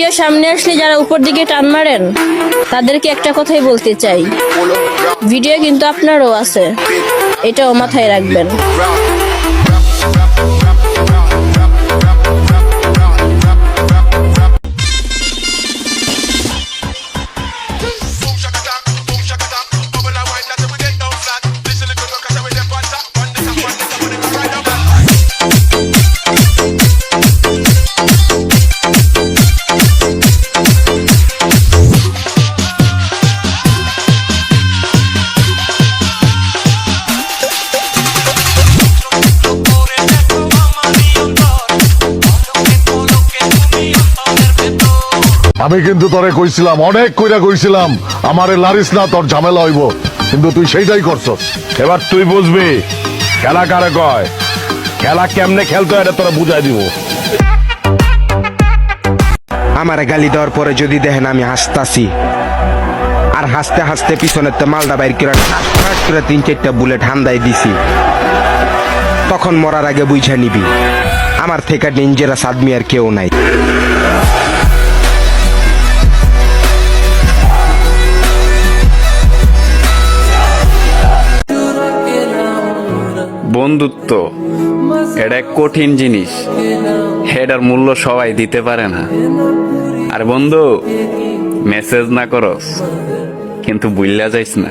Video সামনে আসলে যারা উপর দিকে টান মারেন তাদেরকে একটা কথাই বলতে চাই, ভিডিও কিন্তু আপনারও আছে, এটাও মাথায় রাখবেন। আমি কিন্তু তোরে কইছিলাম, অনেক কইরা কইছিলাম আমারে লারিস না, তোর ঝামেলা হইব, কিন্তু তুই সেইটাই করছস। এবার তুই বুঝবি খেলা কারে কয়, খেলা কেমনে খেলতে হয় এটা তোরা বুঝাই দিব। আমার গালি দেওয়ার পরে যদি দেখেন আমি হাসতাছি, আর হাসতে হাসতে পিছনের মালটা বাইর করে ঠাস করে 3-4টা বুলেট হান্দাই দিছি, তখন মরার আগে বুঝা নিবি আমার থেকে ডেঞ্জারাস আদমি আর কেউ নাই। বন্ধুত্ব এটা এক কঠিন জিনিস, এটার মূল্য সবাই দিতে পারে না। আর বন্ধু, মেসেজ না করস কিন্তু ভুইল্লা যাইস না।